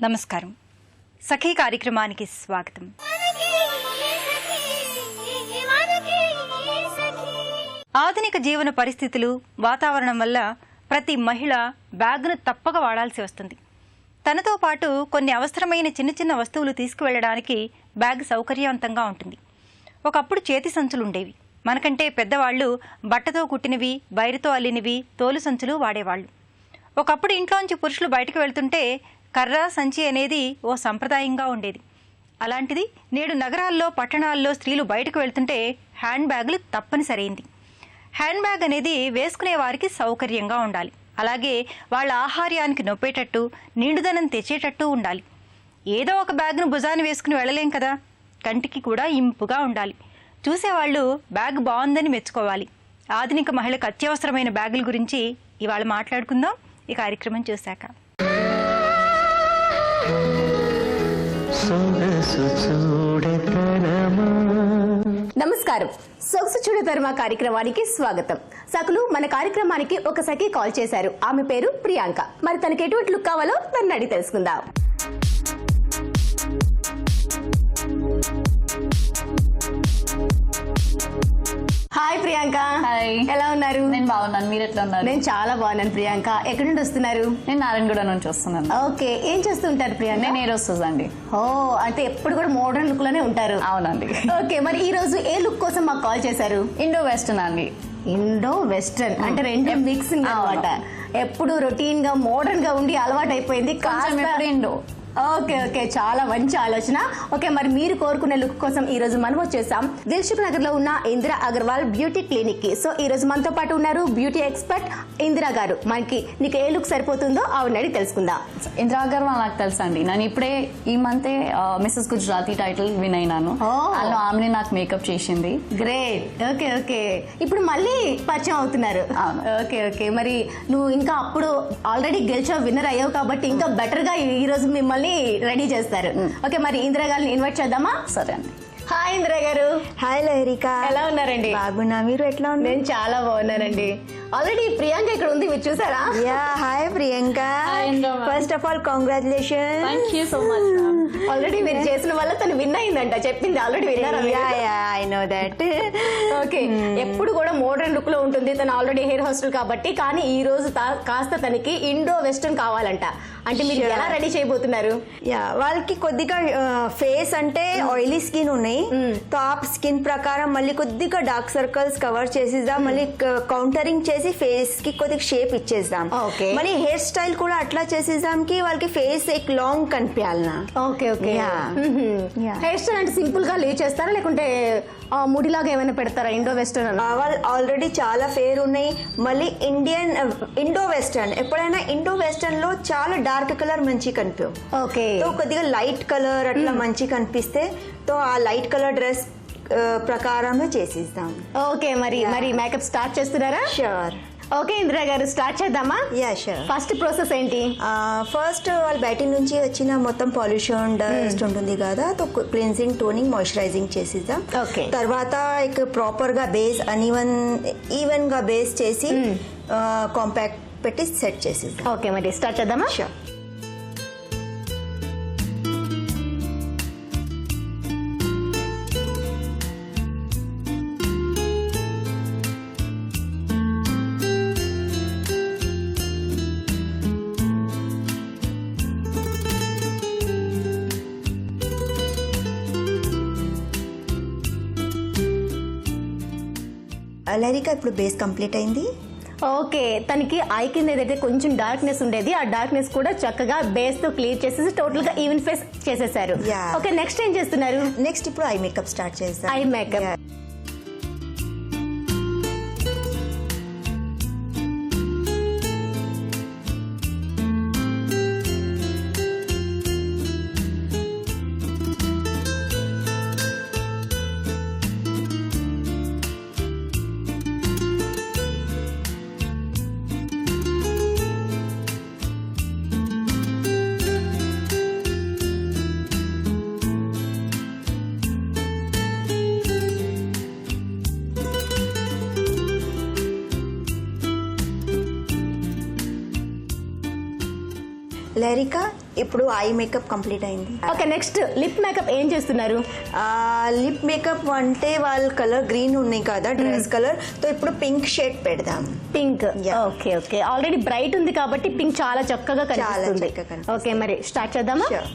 నమస్కారం. సఖీ కార్యక్రమానికి స్వాగతం. ఆధునిక జీవన పరిస్థితులు, వాతావరణం వల్ల ప్రతి మహిళ బ్యాగ్ను తప్పక వాడాల్సి వస్తుంది. తనతో పాటు కొన్ని అవసరమైన చిన్న చిన్న వస్తువులు తీసుకువెళ్ళడానికి బ్యాగ్ సౌకర్యవంతంగా ఉంటుంది. ఒకప్పుడు చేతి సంచులు ఉండేవి. మనకంటే పెద్దవాళ్లు బట్టతో కుట్టినవి, బైరుతో అల్లినవి తోలు సంచులు వాడేవాళ్లు. ఒకప్పుడు ఇంట్లోంచి పురుషులు బయటకు వెళ్తుంటే కర్ర, సంచి అనేది ఓ సంప్రదాయంగా ఉండేది. అలాంటిది నేడు నగరాల్లో, పట్టణాల్లో స్త్రీలు బయటకు వెళ్తుంటే హ్యాండ్ బ్యాగులు తప్పనిసరైంది. హ్యాండ్ బ్యాగ్ అనేది వేసుకునే వారికి సౌకర్యంగా ఉండాలి. అలాగే వాళ్ళ ఆహార్యానికి నొప్పేటట్టు, నిండుదనం తెచ్చేటట్టు ఉండాలి. ఏదో ఒక బ్యాగ్ను భుజాన్ని వేసుకుని వెళ్ళలేం కదా. కంటికి కూడా ఇంపుగా ఉండాలి. చూసేవాళ్ళు బ్యాగ్ బాగుందని మెచ్చుకోవాలి. ఆధునిక మహిళకు అత్యవసరమైన బ్యాగుల గురించి ఇవాళ మాట్లాడుకుందాం ఈ కార్యక్రమం చూశాక. నమస్కారం. సొగసు చూడతరమా కార్యక్రమానికి స్వాగతం. సకులు మన కార్యక్రమానికి ఒక సఖి కాల్ చేశారు. ఆమె పేరు ప్రియాంక. మరి తనకి ఎటువంటి లుక్ కావాలో నన్ను అడిగి తెలుసుకుందాం. హాయ్ ప్రియాంక. హాయ్, ఎలా ఉన్నారు? నేను బాగున్నాను. మీరు ఎట్లా ఉన్నారు? నేను చాలా బాగున్నాను ప్రియాంక. ఎక్కడి నుండి వస్తున్నారు? నేను నారాయణగూడ నుంచి వస్తున్నాను. ఓకే, ఏం చేస్తూ ఉంటారు ప్రియాంక? నేను ఏరోస్ అండి. ఓ, అంటే ఎప్పుడు కూడా మోడర్న్ లుక్ లోనే ఉంటారు. అవునండి. ఓకే, మరి ఈ రోజు ఏ లుక్ కోసం మాకు కాల్ చేశారు? ఇండో వెస్టర్న్ అండి. ఇండో వెస్టర్న్ అంటే రెండు మిక్సింగ్ అన్నమాట. ఎప్పుడు రొటీన్ గా మోడర్న్ గా ఉండి అలవాటు అయిపోయింది. ఇండో. ఓకే ఓకే, చాలా మంచి ఆలోచన. ఓకే, మరి మీరు కోరుకునే లుక్ కోసం ఈ రోజు మనం వచ్చేసాం దిల్సుఖ్ నగర్ లో ఉన్న ఇందిరా అగర్వాల్ బ్యూటీ క్లినిక్ కి. సో ఈ రోజు మనతో పాటు ఉన్నారు బ్యూటీ ఎక్స్పర్ట్ ఇందిరా గారు. మనకి నీకు ఏ లుక్ సరిపోతుందో ఆవిడ అడిగి తెలుసుకుందాం. ఇందిరా అగర్వాల్ నాకు తెలుసు అండి. నేను ఇప్పుడే ఈ మంతే మిస్సెస్ గుజరాతీ టైటిల్ విన్ అయినాను. అందులో ఆమెనే నాకు మేకప్ చేసింది. గ్రేట్. ఓకే ఓకే, ఇప్పుడు మళ్ళీ పరిచయం అవుతున్నారు. ఓకే ఓకే, మరి నువ్వు ఇంకా అప్పుడు ఆల్రెడీ గెలిచావు, విన్నర్ అయ్యావు కాబట్టి ఇంకా బెటర్ గా ఈ రోజు మిమ్మల్ని రెడీ చేస్తారు. ఓకే, మరి ఇందిరా గారిని ఇన్వైట్ చేద్దామా? సరే అండి. హాయ్ ఇందిరా గారు. హాయ్ లహరిక, ఎలా ఉన్నారండి? బాగున్నా, మీరు ఎట్లా ఉన్నారు? నేను చాలా బాగున్నానండి. ఆల్రెడీ ప్రియాంక ఇక్కడ ఉంది, మీరు చూసారా? Yeah, hi Priyanka. First of all congratulation. Thank you so much. Already మీరు చేసిన వల్ల తను విన్ అయిందంట, చెప్పింది. ఆల్రెడీ విన్నారా? I know that. ఓకే, ఎప్పుడు కూడా మోడర్న్ లుక్ లో ఉంటుంది. తను ఆల్రెడీ హెయిర్ హోస్టల్ కాబట్టి. కానీ ఈ రోజు కాస్త తనకి ఇండో వెస్టర్న్ కావాలంట. అంటే మీరు ఎలా రెడీ చేయబోతున్నారు? యా, వాళ్ళకి కొద్దిగా ఫేస్ అంటే ఆయిలీ స్కిన్ ఉన్నాయి. సో ఆ స్కిన్ ప్రకారం మళ్ళీ కొద్దిగా డార్క్ సర్కిల్స్ కవర్ చేసేద్దాం. మళ్ళీ కౌంటరింగ్ చేసి ఫేస్ కి కొద్దిగా షేప్ ఇచ్చేద్దాం. మళ్ళీ హెయిర్ స్టైల్ కూడా అట్లా చేసేద్దాం కి వాళ్ళకి ఫేస్ ఎక్ లాంగ్ కనిపించాలనా. ఓకే ఓకే, హెయిర్ స్టైల్ అంటే సింపుల్ గా లీవ్ చేస్తారా లేకుంటే ముడిలాగా ఏమైనా పెడతారా? ఇండో వెస్టర్న్ వాళ్ళు ఆల్రెడీ చాలా ఫేర్ ఉన్నాయి. మళ్ళీ ఇండో వెస్టర్న్, ఎప్పుడైనా ఇండో వెస్టర్న్ లో చాలా డార్క్ కలర్ మంచి కనిపించవు. ఓకే, తో కొద్దిగా లైట్ కలర్ అట్లా మంచి కనిపిస్తే తో ఆ లైట్ కలర్ డ్రెస్ ప్రకారమే చేసిస్తాం. ఓకే, మరి మేకప్ స్టార్ట్ చేస్తున్నారా? షూర్. ఓకే ఇందిరా గారు, స్టార్ట్ చేద్దామా? Yeah sure. ఫస్ట్ ప్రాసెస్ ఏంటి? ఫస్ట్ వాళ్ళు బయట నుంచి వచ్చిన మొత్తం పొల్యూషన్ డస్ట్ ఉంటుంది కదా, తో క్లీన్జింగ్, టోనింగ్, మాయిశ్చరైజింగ్ చేసిద్దాం. ఓకే, తర్వాత ప్రాపర్ గా బేస్ ఈవెన్ గా బేస్ చేసి కాంపాక్ట్ పెట్టి సెట్ చేసిద్దాం. ఓకే, మరి స్టార్ట్ చేద్దామా? షూర్. లహరిక, ఇప్పుడు బేస్ కంప్లీట్ అయింది. ఓకే, తనకి ఐ కింద ఏదైతే కొంచెం డార్క్నెస్ ఉండేది, ఆ డార్క్నెస్ కూడా చక్కగా బేస్ తో క్లియర్ చేసేసి టోటల్ గా ఈవెన్ ఫేస్ చేసేసారు. ఓకే, నెక్స్ట్ ఏం చేస్తున్నారు? నెక్స్ట్ ఇప్పుడు ఐ మేకప్ స్టార్ట్ చేస్తాం. Eye makeup. లహరిక, ఇప్పుడు ఐ మేకప్ కంప్లీట్ అయింది. ఓకే, నెక్స్ట్ లిప్ మేకప్ ఏం చేస్తున్నారు? లిప్ మేకప్ అంటే వాళ్ళ కలర్ గ్రీన్ ఉన్నాయి కదా డ్రెస్ కలర్, తో ఇప్పుడు పింక్ షేడ్ పెడదాం. Pink. Yeah. Okay okay, already bright ఉంది కాబట్టి పింక్ చాలా చక్కగా కనిపిస్తుంది. చక్కగా కనిపిస్తుంది. ఓకే, మరి స్టార్ట్ చేద్దామా? Sure.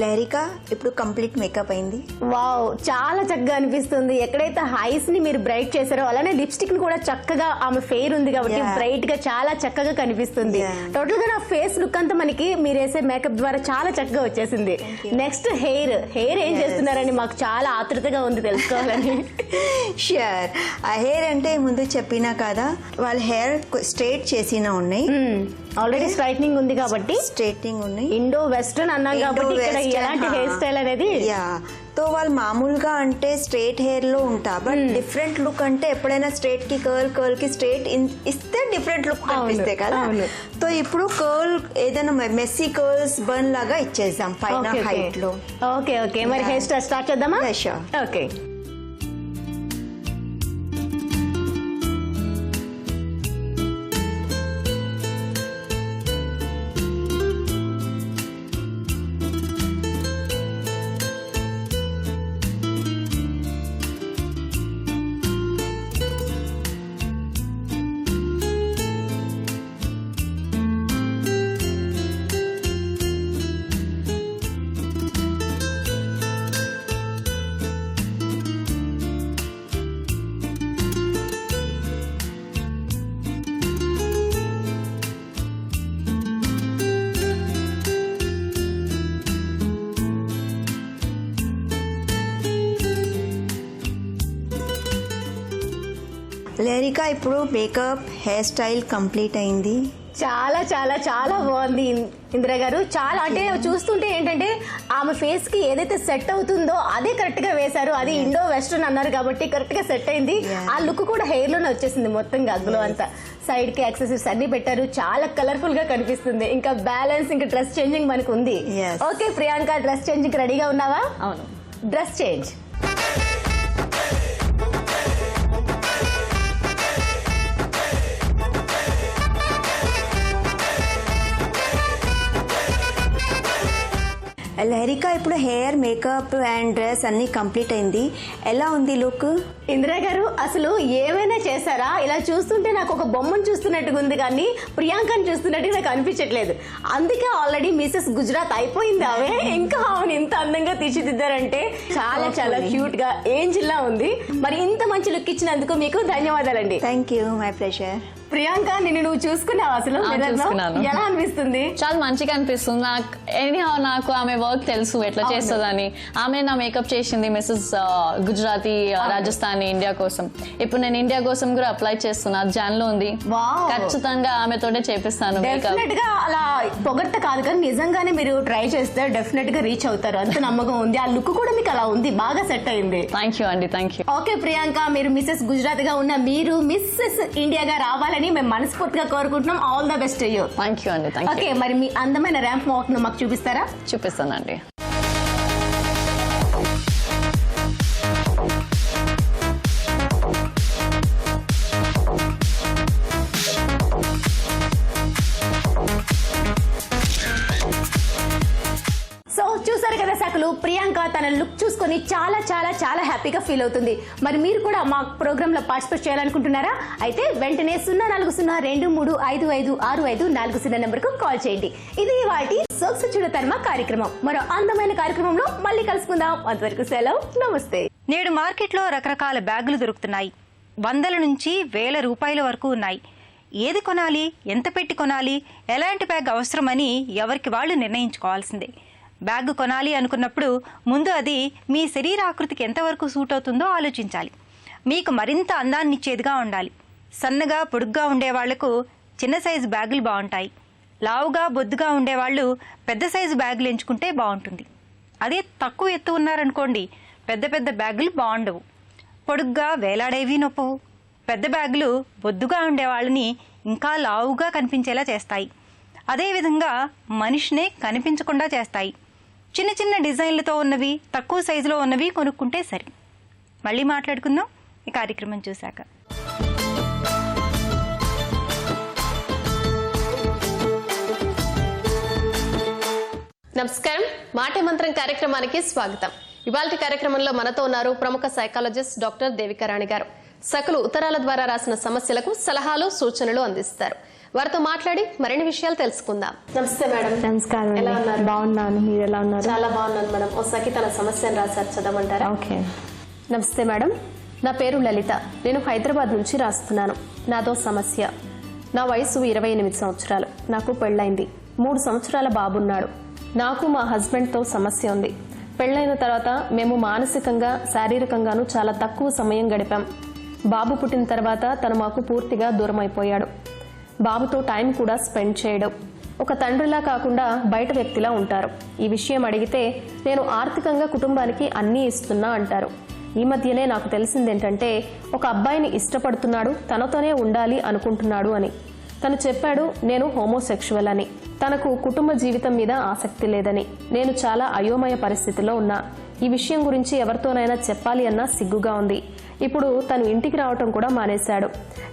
లహరిక ఇప్పుడు కంప్లీట్ మేకప్ అయింది. వావ్, చాలా చక్కగా అనిపిస్తుంది. ఎక్కడైతే హైస్ ని మీరు బ్రైట్ చేశారో అలానే లిప్స్టిక్ ని కూడా చక్కగా, ఆమె ఫెయిర్ ఉంది కాబట్టి Yeah. బ్రైట్ గా చాలా చక్కగా కనిపిస్తుంది. Yeah. టోటల్ గా నా ఫేస్ లుక్ అంతా మనకి మీరు వేసే మేకప్ ద్వారా చాలా చక్కగా వచ్చేసింది. నెక్స్ట్ హెయిర్ ఏం చేస్తున్నారని మాకు చాలా ఆతృతగా ఉంది తెలుసుకోవాలని. షూర్. ఆ హెయిర్ అంటే ముందు చెప్పినా కదా, వాళ్ళ హెయిర్ స్ట్రైట్ చేసిన ఉన్నాయి, ఆల్రెడీ స్ట్రైట్నింగ్ ఉంది కాబట్టి స్ట్రైటింగ్ ఉన్నాయి. ఇండో వెస్టర్న్ అన్నాం కాబట్టి ఇక్కడ ఎలాంటి హెయిర్ స్టైల్ అనేది తో వాళ్ళు మామూలుగా అంటే స్ట్రైట్ హెయిర్ లో ఉంటా, బట్ డిఫరెంట్ లుక్ అంటే ఎప్పుడైనా స్ట్రైట్ కి కర్ల్ కి స్ట్రైట్ ఇస్తే డిఫరెంట్ లుక్ కనిపిస్తాయి కదా. తో ఇప్పుడు కర్ల్ ఏదైనా మెస్సీ కర్ల్స్ బర్న్ లాగా ఇచ్చేద్దాం పైన హైట్ లో. ఓకే ఓకే, మరి హెయిర్ స్టైల్ స్టార్ట్ చేద్దామా? Sure. ఓకే. లహరిక ఇప్పుడు మేకప్ హెయిర్ స్టైల్ కంప్లీట్ అయింది. చాలా చాలా చాలా బాగుంది ఇందిరా గారు. చాలా అంటే చూస్తుంటే ఏంటంటే ఆమె ఫేస్ కి ఏదైతే సెట్ అవుతుందో అదే కరెక్ట్ గా వేశారు. అది ఇండో వెస్టర్న్ అన్నారు కాబట్టి కరెక్ట్ గా సెట్ అయింది. ఆ లుక్ కూడా హెయిర్ లోనే వచ్చేసింది మొత్తం గ్లో అంతా. సైడ్ కి యాక్సెసరీస్ అన్ని పెట్టారు, చాలా కలర్ఫుల్ గా కనిపిస్తుంది. ఇంకా బ్యాలెన్స్, ఇంకా డ్రెస్ చేంజింగ్ మనకు ఉంది. ఓకే ప్రియాంక, డ్రెస్ చేంజింగ్ రెడీగా ఉన్నావా? అవును. Dress change. లహరిక ఇప్పుడు హెయిర్ మేకప్ అండ్ డ్రెస్ అన్ని కంప్లీట్ అయింది. ఎలా ఉంది లుక్? ఇందిరా గారు అసలు ఏమైనా చేశారా? ఇలా చూస్తుంటే నాకు ఒక బొమ్మను చూస్తున్నట్టుగా ఉంది కానీ ప్రియాంకని చూస్తున్నట్టుగా నాకు అనిపించట్లేదు. అందుకే ఆల్రెడీ మిసెస్ గుజరాత్ అయిపోయింది ఆమె. ఇంకా ఆమెను ఇంత అందంగా తీర్చిదిద్దారంటే చాలా చాలా క్యూట్ గా ఏంజిల్ లా ఉంది. మరి ఇంత మంచి లుక్ ఇచ్చినందుకు మీకు ధన్యవాదాలండి. Thank you, my pleasure. Priyanka, నిన్ను నువ్వు చూసుకున్నావు అసలు చూసుకున్నాను. ఎలా అనిపిస్తుంది? చాలా మంచిగా అనిపిస్తుంది. నాకు ఆమె వర్క్ తెలుసు ఎట్లా చేస్తుందని. ఆమె నా మేకప్ చేసింది మిసెస్ గుజరాతీ రాజస్థానీ ఇండియా కోసం. ఇప్పుడు నేను ఇండియా కోసం కూడా అప్లై చేస్తున్నా, జాన్ లో ఉంది. ఖచ్చితంగా ఆమెతోనే చేపిస్తాను మేకప్. డెఫినెట్ గా అలా పొగట్ట కాదు కానీ నిజంగానే మీరు ట్రై చేస్తే డెఫినెట్ గా రీచ్ అవుతారు, అంత నమ్మకం ఉంది. ఆ లుక్ కూడా మీకు అలా ఉంది, బాగా సెట్ అయింది. థ్యాంక్ యూ అండి, థ్యాంక్ యూ. ఓకే ప్రియాంక, మీరు మిసెస్ గుజరాత్ గా ఉన్న మీరు మిస్సెస్ ఇండియాగా రావాలని మేము మనస్ఫూర్తిగా కోరుకుంటున్నాం. ఆల్ ద బెస్ట్ అయ్యో. థ్యాంక్ యూ అండి, థ్యాంక్ యూ. ఓకే, మరి మీ అందమైన ర్యాంప్ వాక్ ను మాకు చూపిస్తారా? చూపిస్తానండి. సో చూసారు కదా సకలు, ప్రియాంక తన లుక్ చూసుకొని చాలా చాలా చాలా హ్యాపీగా ఫీల్ అవుతుంది. మరి మీరు కూడా మా ప్రోగ్రామ్ లో పార్టిసిపేట్ చేయాలనుకుంటున్నారా? అయితే వెంటనే 0402255654 నెంబర్ కు కాల్ చేయండి. ఇది వాటి సొగసు చూడతర్మ కార్యక్రమం. మరో అందమైన కార్యక్రమంలో మళ్ళీ కలుసుకుందాం. అంతవరకు సెలవు, నమస్తే. నేడు మార్కెట్లో రకరకాల బ్యాగులు దొరుకుతున్నాయి. వందల నుంచి వేల రూపాయల వరకు ఉన్నాయి. ఏది కొనాలి, ఎంత పెట్టి కొనాలి, ఎలాంటి బ్యాగ్ అవసరమని ఎవరికి వాళ్ళు నిర్ణయించుకోవాల్సిందే. బ్యాగ్ కొనాలి అనుకున్నప్పుడు ముందు అది మీ శరీరాకృతికి ఎంతవరకు సూట్ అవుతుందో ఆలోచించాలి. మీకు మరింత అందాన్నిచ్చేదిగా ఉండాలి. సన్నగా పొడుగ్గా ఉండేవాళ్లకు చిన్న సైజు బ్యాగులు బాగుంటాయి. లావుగా బొద్దుగా ఉండేవాళ్ళు పెద్ద సైజు బ్యాగులు ఎంచుకుంటే బాగుంటుంది. అదే తక్కువ ఎత్తు ఉన్నారనుకోండి, పెద్ద పెద్ద బ్యాగులు బాగుండవు. పొడుగ్గా వేలాడేవి నొప్పవు. పెద్ద బ్యాగులు బొద్దుగా ఉండేవాళ్ళని ఇంకా లావుగా కనిపించేలా చేస్తాయి. అదేవిధంగా మనిషినే కనిపించకుండా చేస్తాయి. చిన్న చిన్న డిజైన్లతో ఉన్నవి, తక్కువ సైజులో ఉన్నవి కొనుక్కుంటే సరి. మళ్ళీ మాట్లాడుకుందాం ఈ కార్యక్రమం చూశాక. నమస్కారం, మాటే మంత్రం కార్యక్రమానికి స్వాగతం. ఇవాళ కార్యక్రమంలో మనతో ఉన్నారు ప్రముఖ సైకాలజిస్ట్ డాక్టర్ దేవికారాణి గారు. సకలు ఉత్తరాల ద్వారా రాసిన సమస్యలకు సలహాలు, సూచనలు అందిస్తారు. వారితో మాట్లాడి మరిన్ని విషయాలు తెలుసుకుందాం. నమస్తే మేడం. నమస్కారం. ఎలా ఉన్నారు? బాగున్నాను, మీరు ఎలా ఉన్నారు? చాలా బాగున్నాను మేడం. ఒకసారి తన సమస్యను రాశారు, చదవమంటారా? ఓకే. నమస్తే మేడం, నా పేరు లలిత. నేను హైదరాబాద్ నుంచి రాస్తున్నాను. నాదో సమస్య. నా వయసు 28 సంవత్సరాలు. నాకు పెళ్ళైంది. 3 సంవత్సరాల బాబున్నాడు. నాకు మా హస్బెండ్తో సమస్య ఉంది. పెళ్ళైన తర్వాత మేము మానసికంగా, శారీరకంగానూ చాలా తక్కువ సమయం గడిపాం. బాబు పుట్టిన తర్వాత తను మాకు పూర్తిగా దూరం అయిపోయాడు. బాబుతో టైం కూడా స్పెండ్ చేయడం. ఒక తండ్రిలా కాకుండా బయట వ్యక్తిలా ఉంటారు. ఈ విషయం అడిగితే నేను ఆర్థికంగా కుటుంబానికి అన్నీ ఇస్తున్నా అంటారు. ఈ మధ్యనే నాకు తెలిసింది ఏంటంటే, ఒక అబ్బాయిని ఇష్టపడుతున్నాడు, తనతోనే ఉండాలి అనుకుంటున్నాడు అని. తను చెప్పాడు నేను హోమోసెక్షువల్ అని. తనకు కుటుంబ జీవితం మీద ఆసక్తి లేదని. నేను చాలా అయోమయ పరిస్థితిలో ఉన్నా. ఈ విషయం గురించి ఎవరితోనైనా చెప్పాలి అన్నా సిగ్గుగా ఉంది. ఇప్పుడు తను ఇంటికి రావటం కూడా మానేశాడు.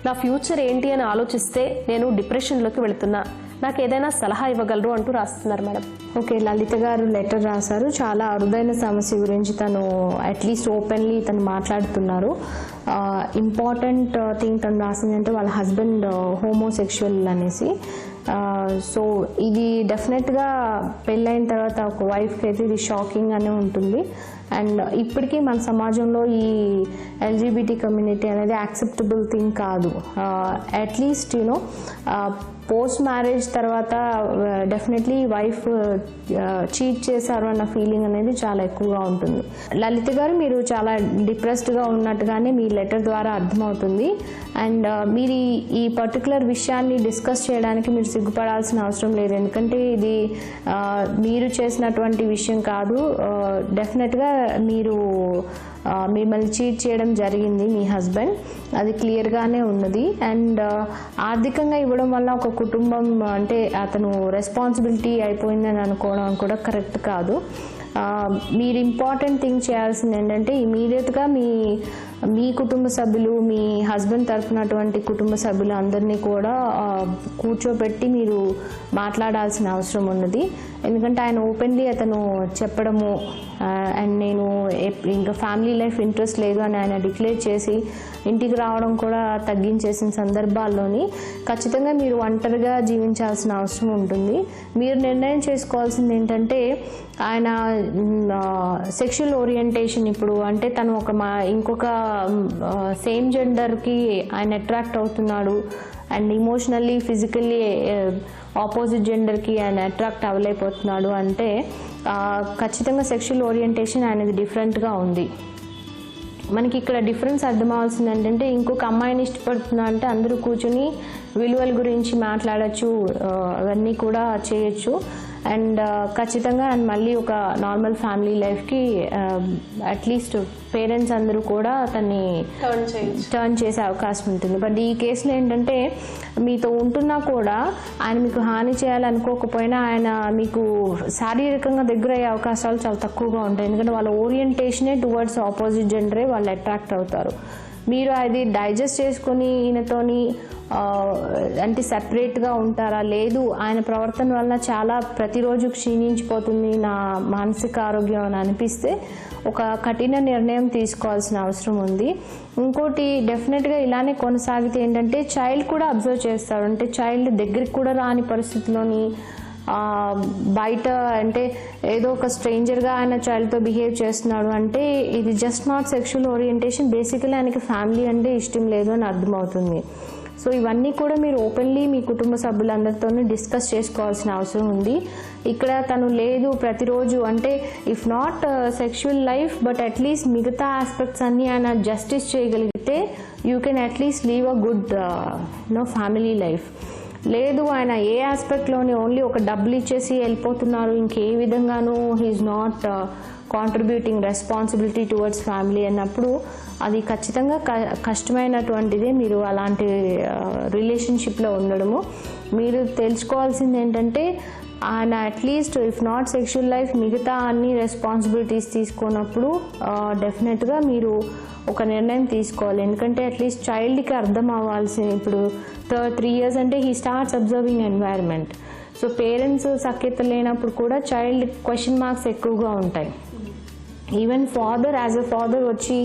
నా ఫ్యూచర్ ఏంటి అని ఆలోచిస్తే నేను డిప్రెషన్లోకి వెళుతున్నా. నాకు ఏదైనా సలహా ఇవ్వగలరు అంటూ రాస్తున్నారు మేడం. ఓకే, లలిత గారు లెటర్ రాశారు. చాలా అరుదైన సమస్య గురించి తను అట్లీస్ట్ ఓపెన్లీ తను మాట్లాడుతున్నారు. ఇంపార్టెంట్ థింగ్ తను రాసింది అంటే వాళ్ళ హస్బెండ్ హోమోసెక్షువల్ అనేసి. సో ఇది డెఫినెట్గా పెళ్ళైన తర్వాత ఒక వైఫ్కి అయితే ఇది షాకింగ్ అనే ఉంటుంది. అండ్ ఇప్పటికీ మన సమాజంలో ఈ ఎల్జీబీటీ కమ్యూనిటీ అనేది యాక్సెప్టబుల్ థింగ్ కాదు. అట్లీస్ట్ యూనో పోస్ట్ మ్యారేజ్ తర్వాత డెఫినెట్లీ వైఫ్ చీట్ చేశారు అన్న ఫీలింగ్ అనేది చాలా ఎక్కువగా ఉంటుంది. లలిత గారు, మీరు చాలా డిప్రెస్డ్గా ఉన్నట్టుగానే మీ లెటర్ ద్వారా అర్థమవుతుంది. అండ్ మీరు ఈ పర్టికులర్ విషయాన్ని డిస్కస్ చేయడానికి మీరు సిగ్గుపడాల్సిన అవసరం లేదు. ఎందుకంటే ఇది మీరు చేసినటువంటి విషయం కాదు. డెఫినెట్గా మీరు మిమ్మల్ని చీట్ చేయడం జరిగింది మీ హస్బెండ్, అది క్లియర్గానే ఉన్నది. అండ్ ఆర్థికంగా ఇవ్వడం వల్ల ఒక కుటుంబం అంటే అతను రెస్పాన్సిబిలిటీ అయిపోయిందని అనుకోవడం కూడా కరెక్ట్ కాదు. మీరు ఇంపార్టెంట్ థింగ్ చేయాల్సింది ఏంటంటే ఇమీడియట్గా మీ కుటుంబ సభ్యులు, మీ హస్బెండ్ తరఫునటువంటి కుటుంబ సభ్యులు అందరినీ కూడా కూర్చోబెట్టి మీరు మాట్లాడాల్సిన అవసరం ఉన్నది. ఎందుకంటే ఆయన ఓపెన్లీ అతను చెప్పడము అండ్ నేను ఇంకా ఫ్యామిలీ లైఫ్ ఇంట్రెస్ట్ లేదు అని ఆయన డిక్లేర్ చేసి ఇంటికి రావడం కూడా తగ్గించేసిన సందర్భాల్లోని ఖచ్చితంగా మీరు ఒంటరిగా జీవించాల్సిన అవసరం ఉంటుంది. మీరు నిర్ణయం చేసుకోవాల్సింది ఏంటంటే ఆయన సెక్షువల్ ఓరియంటేషన్ ఇప్పుడు అంటే తను ఇంకొక సేమ్ జెండర్కి ఆయన అట్రాక్ట్ అవుతున్నాడు అండ్ ఇమోషనల్లీ, ఫిజికల్లీ ఆపోజిట్ జెండర్కి ఆయన అట్రాక్ట్ అవ్వలేకపోతున్నాడు అంటే ఖచ్చితంగా సెక్షువల్ ఓరియంటేషన్ అనేది డిఫరెంట్గా ఉంది. మనకి ఇక్కడ డిఫరెన్స్ అర్థం అవ్వాల్సింది ఏంటంటే ఇంకొక అమ్మాయిని ఇష్టపడుతున్నా అంటే అందరూ కూర్చుని విలువల గురించి మాట్లాడచ్చు, అవన్నీ కూడా చేయొచ్చు. అండ్ ఖచ్చితంగా మళ్ళీ ఒక నార్మల్ ఫ్యామిలీ లైఫ్కి అట్లీస్ట్ పేరెంట్స్ అందరూ కూడా తన్ని టర్న్ చేసే అవకాశం ఉంటుంది. బట్ ఈ కేసులో ఏంటంటే మీతో ఉంటున్నా కూడా ఆయన మీకు హాని చేయాలనుకోకపోయినా ఆయన మీకు శారీరకంగా దగ్గర అయ్యే అవకాశాలు చాలా తక్కువగా ఉంటాయి. ఎందుకంటే వాళ్ళ ఓరియంటేషనే టువర్డ్స్ ఆపోజిట్ జెండరే వాళ్ళు అట్రాక్ట్ అవుతారు. మీరు అది డైజెస్ట్ చేసుకొని ఈయనతోని అంటే సెపరేట్గా ఉంటారా, లేదు ఆయన ప్రవర్తన వల్ల చాలా ప్రతిరోజు క్షీణించిపోతుంది నా మానసిక ఆరోగ్యం అని అనిపిస్తే ఒక కఠిన నిర్ణయం తీసుకోవాల్సిన అవసరం ఉంది. ఇంకోటి డెఫినెట్గా ఇలానే కొనసాగితే ఏంటంటే చైల్డ్ కూడా అబ్జర్వ్ చేస్తాడు. అంటే చైల్డ్ దగ్గరికి కూడా రాని పరిస్థితిలోని బయట అంటే ఏదో ఒక స్ట్రేంజర్గా ఆయన చైల్డ్తో బిహేవ్ చేస్తున్నాడు అంటే ఇది just not sexual orientation, basically ఆయనకి ఫ్యామిలీ అంటే ఇష్టం లేదు అని అర్థమవుతుంది. సో ఇవన్నీ కూడా మీరు ఓపెన్లీ మీ కుటుంబ సభ్యులందరితో డిస్కస్ చేసుకోవాల్సిన అవసరం ఉంది. ఇక్కడ తను లేదు ప్రతిరోజు అంటే if not sexual life but at least మిగతా ఆస్పెక్ట్స్ అన్నీ ఆయన జస్టిస్ చేయగలిగితే you can at least leave a good family life. లేదు ఆయన ఏ ఆస్పెక్ట్లోని ఓన్లీ ఒక డబ్బులు ఇచ్చేసి వెళ్ళిపోతున్నారు, ఇంకే విధంగానూ he's not contributing responsibility towards family అన్నప్పుడు అది ఖచ్చితంగా కష్టమైనటువంటిదే మీరు అలాంటి రిలేషన్షిప్లో ఉండడము. మీరు తెలుసుకోవాల్సింది ఏంటంటే ఆయన at least if not sexual life మిగతా అన్ని రెస్పాన్సిబిలిటీస్ తీసుకున్నప్పుడు డెఫినెట్గా మీరు ఒక నిర్ణయం తీసుకోవాలి. ఎందుకంటే అట్లీస్ట్ చైల్డ్కి అర్థం అవ్వాల్సింది, ఇప్పుడు 3 years అంటే he starts observing environment. So parents సఖ్యత లేనప్పుడు కూడా చైల్డ్ క్వశ్చన్ మార్క్స్ ఎక్కువగా ఉంటాయి. Even father as a father వచ్చి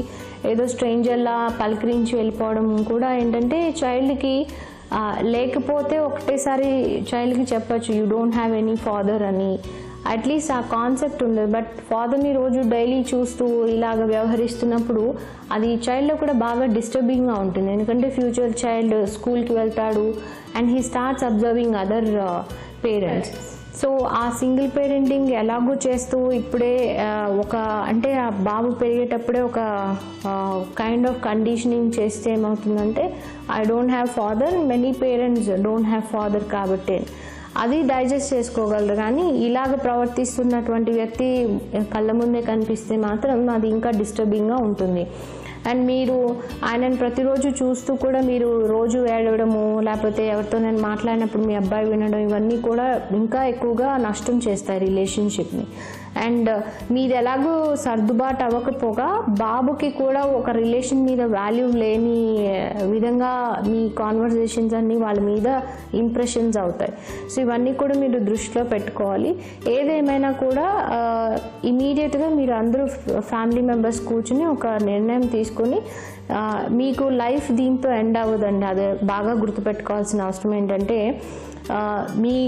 ఏదో స్ట్రేంజర్లా పలకరించి వెళ్ళిపోవడం కూడా ఏంటంటే చైల్డ్కి లేకపోతే ఒకటేసారి చైల్డ్కి చెప్పచ్చు you don't have any father అని, అట్లీస్ట్ ఆ కాన్సెప్ట్ ఉండదు. బట్ ఫాదర్ని రోజు డైలీ చూస్తూ ఇలాగ వ్యవహరిస్తున్నప్పుడు అది చైల్డ్లో కూడా బాగా డిస్టర్బింగ్గా ఉంటుంది. ఎందుకంటే ఫ్యూచర్ చైల్డ్ స్కూల్కి వెళ్తాడు and he starts observing other parents. So ఆ సింగిల్ పేరెంటింగ్ ఎలాగో చేస్తూ ఇప్పుడే ఒక అంటే ఆ బాబు పెరిగేటప్పుడే ఒక కైండ్ ఆఫ్ కండిషనింగ్ చేస్తే ఏమవుతుందంటే I don't have father, many parents don't have father కాబట్టి అది డైజెస్ట్ చేసుకోగలరు. కానీ ఇలాగ ప్రవర్తిస్తున్నటువంటి వ్యక్తి కళ్ళ ముందే కనిపిస్తే మాత్రం అది ఇంకా డిస్టర్బింగ్గా ఉంటుంది. అండ్ మీరు ఆయనను ప్రతిరోజు చూస్తూ కూడా మీరు రోజు ఏడవడము లేకపోతే ఎవరితో నేను మాట్లాడినప్పుడు మీ అబ్బాయి వినడం ఇవన్నీ కూడా ఇంకా ఎక్కువగా నష్టం చేస్తాయి రిలేషన్షిప్ని. అండ్ మీది ఎలాగో సర్దుబాటు అవ్వకపోగా బాబుకి కూడా ఒక రిలేషన్ మీద వాల్యూ లేని విధంగా మీ కాన్వర్జేషన్స్ అన్నీ వాళ్ళ మీద ఇంప్రెషన్స్ అవుతాయి. సో ఇవన్నీ కూడా మీరు దృష్టిలో పెట్టుకోవాలి. ఏదేమైనా కూడా ఇమీడియట్గా మీరు అందరూ ఫ్యామిలీ మెంబర్స్ కూర్చుని ఒక నిర్ణయం తీసుకొని మీకు లైఫ్ దీంతో ఎండ్ అవ్వదండి. అదే బాగా గుర్తుపెట్టుకోవాల్సిన అవసరం ఏంటంటే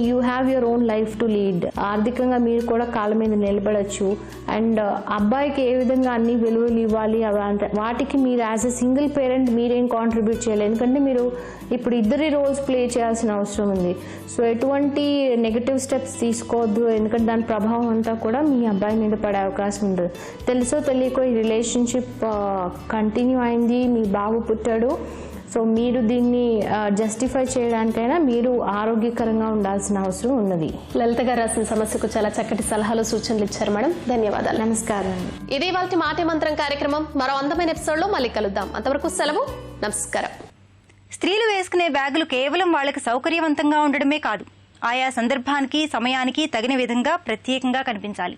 you have your own life to lead. ఆర్థికంగా మీరు కూడా కాళ్ళ మీద నిలబడచ్చు. అండ్ అబ్బాయికి ఏ విధంగా అన్ని విలువలు ఇవ్వాలి వాటికి మీరు యాజ్ ఎ సింగిల్ పేరెంట్ మీరేం కాంట్రిబ్యూట్ చేయాలి. ఎందుకంటే మీరు ఇప్పుడు ఇద్దరి రోల్స్ ప్లే చేయాల్సిన అవసరం ఉంది. సో ఎటువంటి నెగటివ్ స్టెప్స్ తీసుకోవద్దు, ఎందుకంటే దాని ప్రభావం అంతా కూడా మీ అబ్బాయి మీద పడే అవకాశం ఉంటుంది. తెలుసో తెలియకో ఈ రిలేషన్షిప్ కంటిన్యూ అయింది, మీ బాబు పుట్టాడు. సో మీరు దీన్ని జస్టిఫై చేయడానికైనా మీరు ఆరోగ్యకరంగా ఉండాల్సిన అవసరం ఉన్నది. లలిత గారు రాసిన సమస్యకు చాలా చక్కటి సలహాలు సూచనలు ఇచ్చారు మేడం. ధన్యవాదాలు. నమస్కారం. ఇది వాళ్ళ మాటే మంత్రం కార్యక్రమం. మరో అందమైన ఎపిసోడ్లో మళ్ళీ కలుద్దాం. అంతవరకు సెలవు. నమస్కారం. స్త్రీలు వేసుకునే బ్యాగులు కేవలం వాళ్ళకి సౌకర్యవంతంగా ఉండడమే కాదు, ఆయా సందర్భానికి సమయానికి తగిన విధంగా ప్రత్యేకంగా కనిపించాలి.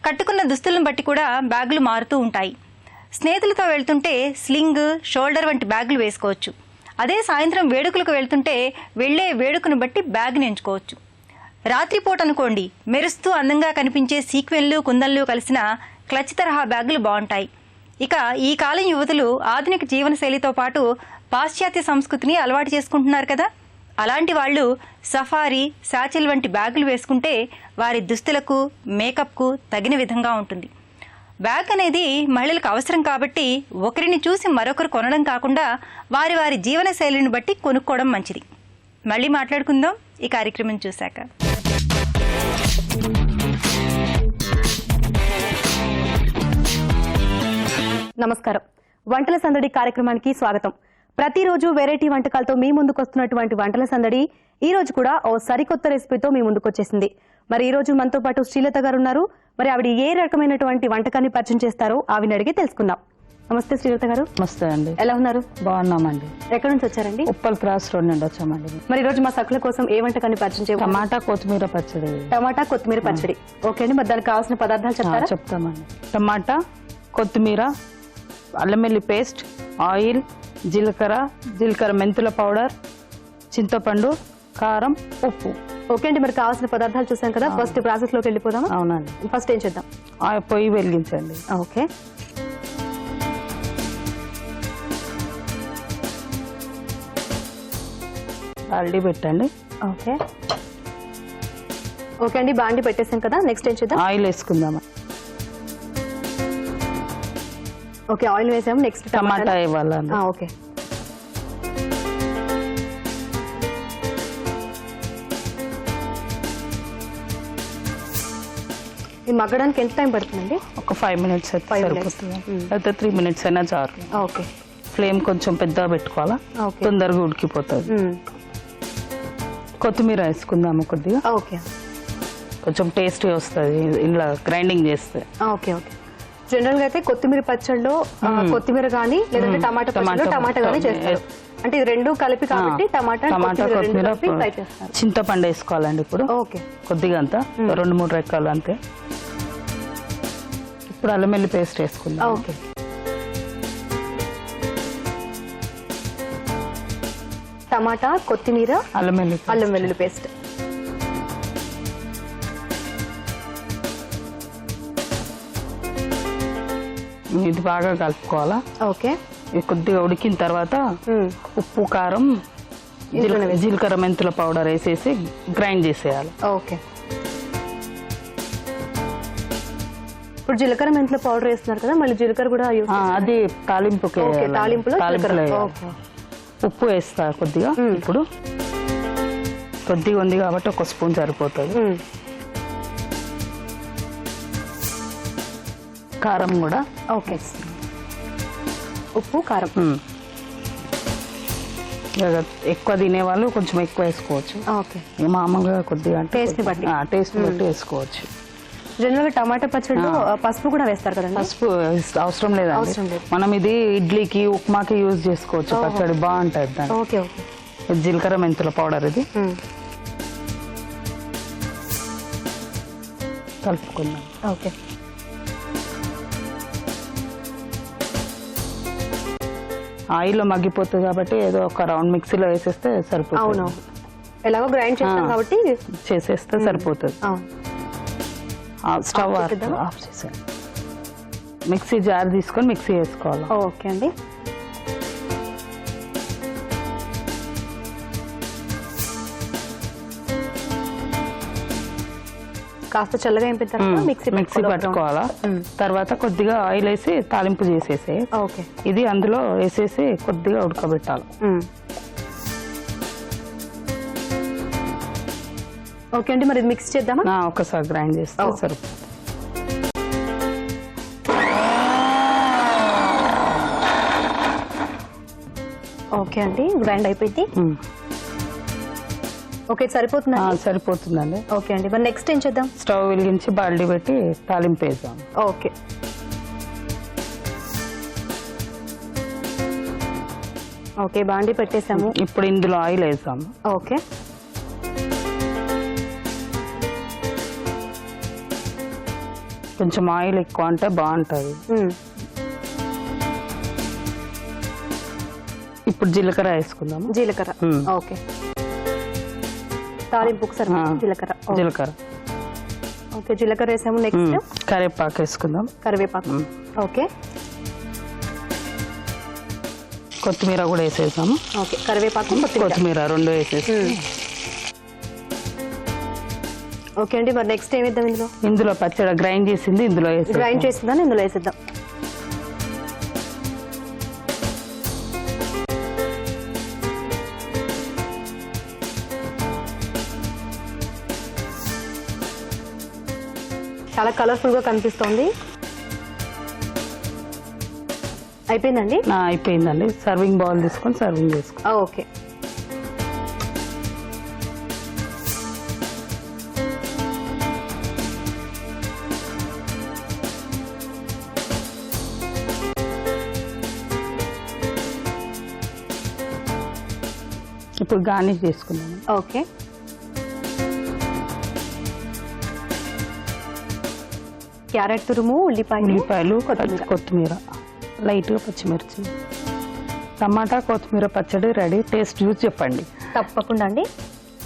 కట్టుకున్న దుస్తులను బట్టి కూడా బ్యాగులు మారుతూ ఉంటాయి. స్నేహితులతో వెళ్తుంటే స్లింగ్, షోల్డర్ వంటి బ్యాగులు వేసుకోవచ్చు. అదే సాయంత్రం వేడుకలకు వెళ్తుంటే వెళ్లే వేడుకను బట్టి బ్యాగ్ని ఎంచుకోవచ్చు. రాత్రిపూట అనుకోండి, మెరుస్తూ అందంగా కనిపించే సీక్వెన్లు, కుందన్లు కలిసిన క్లచ్ తరహా బ్యాగులు బాగుంటాయి. ఇక ఈ కాలం యువతులు ఆధునిక జీవనశైలితో పాటు పాశ్చాత్య సంస్కృతిని అలవాటు చేసుకుంటున్నారు కదా. అలాంటి వాళ్ళు సఫారీ, శాచిల్ వంటి బ్యాగులు వేసుకుంటే వారి దుస్తులకు, మేకప్కు తగిన విధంగా ఉంటుంది. బ్యాగ్ అనేది మహిళలకు అవసరం కాబట్టి ఒకరిని చూసి మరొకరు కొనడం కాకుండా వారి వారి జీవన శైలిని బట్టి కొనుక్కోవడం మంచిది. మళ్ళీ మాట్లాడుకుందాం ఈ కార్యక్రమం చూశాక. నమస్కారం. వంటల సందడి కార్యక్రమానికి స్వాగతం. ప్రతిరోజు వెరైటీ వంటకాలతో మీ ముందుకు వస్తున్నటువంటి వంటల సందడి ఈ రోజు కూడా ఓ సరికొత్త రెసిపీతో మీ ముందుకు వచ్చేసింది. మరి ఈ రోజు మనతో పాటు శ్రీలత గారు ఉన్నారు. మరి ఆవిడ ఏ రకమైనటువంటి వంటకాన్ని పరిచయం చేస్తారో ఆవిడ అడిగి తెలుసుకుందాం. నమస్తే శ్రీలత గారు. నమస్తే అండి. ఎలా ఉన్నారు? బాగున్నామండి. ఎక్కడి నుంచి వచ్చారండి? ఉప్పల్ క్రాస్ రోడ్ నుండి వచ్చామండి. మరి ఈ రోజు మా సఖుల కోసం ఏ వంటకాన్ని పరిచయం చేయాలి? టమాటా కొత్తిమీర పచ్చడి. టమాటా కొత్తిమీర పచ్చడి. ఓకే అండి. మరి దానికి కావాల్సిన పదార్థాలు చెప్తారా? చెప్తామండి. టమాటా, కొత్తిమీర, అల్లం వెల్లుల్లి పేస్ట్, ఆయిల్, జీలకర్ర మెంతుల పౌడర్, చింతపండు, కారం, ఉప్పు. ఓకే అండి. మరి కావాల్సిన పదార్థాలు చూసాం కదా, ఫస్ట్ ప్రాసెస్ లోకి వెళ్ళిపోదామా? అవునండి. ఫస్ట్ ఏం చేద్దాం? పొయ్యి వెలిగించండి. ఓకే. బాండి పెట్టండి. ఓకే ఓకే అండి. బాండి పెట్టేసాం కదా, నెక్స్ట్ ఏం చేద్దాం? ఆయిల్ వేసుకుందాం. ఓకే, ఆయిల్ వేసాము. నెక్స్ట్ టమాటా ఇవ్వాలండి. ఓకే. ఇది మగ్గడానికి ఎంత టైం పడుతుందండి? ఒక 5 minutes అయితే సరిపోతుంది. అయితే 3 minutes అయినా చాలు. ఓకే. ఫ్లేమ్ కొంచెం పెద్దగా పెట్టుకోవాలా, తొందరగా ఉడికిపోతుంది. కొత్తిమీర వేసుకుందాము కొద్దిగా, ఓకే కొంచెం టేస్టీ వస్తుంది ఇలా గ్రైండింగ్ చేస్తే. Okay okay. జనరల్ గా అయితే కొత్తిమీర పచ్చడిలో కొత్తిమీర కానీ లేదంటే టమాటా పచ్చడిలో టమాటా కానీ చేస్తారు. అంటే ఇది రెండు కలిపి కాబట్టి టమాటా కొత్తిమీర ఫ్రై చేస్తారు. చింతపండు వేసుకోవాలండి ఇప్పుడు ఓకే కొద్దిగా అంతా, 2-3 రెక్కలు అంతే. ఇప్పుడు అల్లం వెల్లుల్లి పేస్ట్ వేసుకుందాం. ఓకే టమాటా కొత్తిమీర అల్లం వెల్లుల్లి పేస్ట్. ఇది బాగా కలుపుకోవాలా. ఓకే ఇది కొద్దిగా ఉడికిన తర్వాత ఉప్పు కారం జీలకర్ర మెంతుల పౌడర్ వేసేసి గ్రైండ్ చేసేయాలి. ఓకే. ఇప్పుడు జీలకర్ర మెంతుల పౌడర్ వేస్తున్నారు కదా, మళ్ళీ జీలకర్ర కూడా అది తాలింపుకి తాలింపులో ఉప్పు వేస్తా కొద్దిగా. ఇప్పుడు కొద్దిగా ఉంది కాబట్టి 1 స్పూన్ సరిపోతుంది. కారం కూడా ఓకే, ఉప్పు కారం. ఎక్కువ తినేవాళ్ళు కొంచెం ఎక్కువ వేసుకోవచ్చు. ఓకే, మామూలుగా కొద్దిగా టేస్ట్ బట్టి వేసుకోవచ్చు. జనరల్ గా టమాటా పచ్చడిలో పసుపు కూడా వేస్తారు కదండి. పసుపు అవసరం లేదండి, మనం ఇది ఇడ్లీకి ఉప్మాకి యూజ్ చేసుకోవచ్చు. పచ్చడి బాగుంటుంది దాన్ని. Okay okay. జీలకర్ర మెంతుల పౌడర్ ఇది కలుపుకుందాం. ఓకే, ఆయిల్లో మగ్గిపోతుంది కాబట్టి ఏదో ఒక రౌండ్ మిక్సీలో వేసేస్తే సరిపోతుంది. అవును, ఎలాగో గ్రైండ్ చేస్తాం కాబట్టి చేసేస్తే సరిపోతుంది. అవును. స్టవ్ ఆఫ్ చేసేయండి. మిక్సీ జార్ తీసుకొని మిక్సీ వేసుకోవాలి. ఓకే అండి. కాస్త చల్లగా అయిపోయిన తర్వాత మిక్సీ పట్టుకోవాలా. తర్వాత కొద్దిగా ఆయిల్ వేసి తాలింపు చేసేసి ఓకే ఇది అందులో వేసేసి కొద్దిగా ఉడకబెట్టాలి. ఓకే అండి, మరి మిక్స్ చేద్దామా? ఒకసారి గ్రైండ్ చేస్తే సరిపోతుంది. ఓకే అండి, గ్రైండ్ అయిపోయింది. ఓకే, సరిపోతుందండి. ఓకే అండి, మరి నెక్స్ట్ ఏం చేద్దాం? స్టవ్ వెలిగించి బాల్డీ పెట్టి తాలింపు వేద్దాం. ఓకే, ఓకే బాండి పెట్టేసాము. ఇప్పుడు ఇందులో ఆయిల్ వేసాము. ఓకే, కొంచెం ఆయిల్ ఎక్కువ అంటే బాగుంటుంది. ఇప్పుడు జీలకర్ర వేసుకుందాము. జీలకర్ర ఓకే, తాలింపుకు సరిపడా జీలకర్ర. ఓకే, జీలకర్ర వేసాము. నెక్స్ట్ కరివేపాకు వేసుకుందాం. కరివేపాకు. ఓకే, కొత్తిమీర కూడా వేసేసాము. ఓకే, కరివేపాకు కొత్తిమీర 2 వేసేసి. ఓకే అండి, మరి నెక్స్ట్ ఏం వేద్దాం? ఇందులో పచ్చడి గ్రైండ్ చేసింది ఇందులో గ్రైండ్ చేసిందని ఇందులో వేసేద్దాం. చాలా కలర్ఫుల్ గా కనిపిస్తోంది. అయిపోయిందండి? అయిపోయిందండి. సర్వింగ్ బౌల్ తీసుకొని సర్వింగ్ చేసుకో. ఓకే, ఇప్పుడు గార్నిష్ చేసుకున్నాము. ఓకే, క్యారెట్ తురుము, ఉల్లిపాయలు, కొత్తిమీర, లైట్గా పచ్చిమిర్చి, టమాటా కొత్తిమీర పచ్చడి రెడీ. టేస్ట్ చూసి చెప్పండి. తప్పకుండా అండి.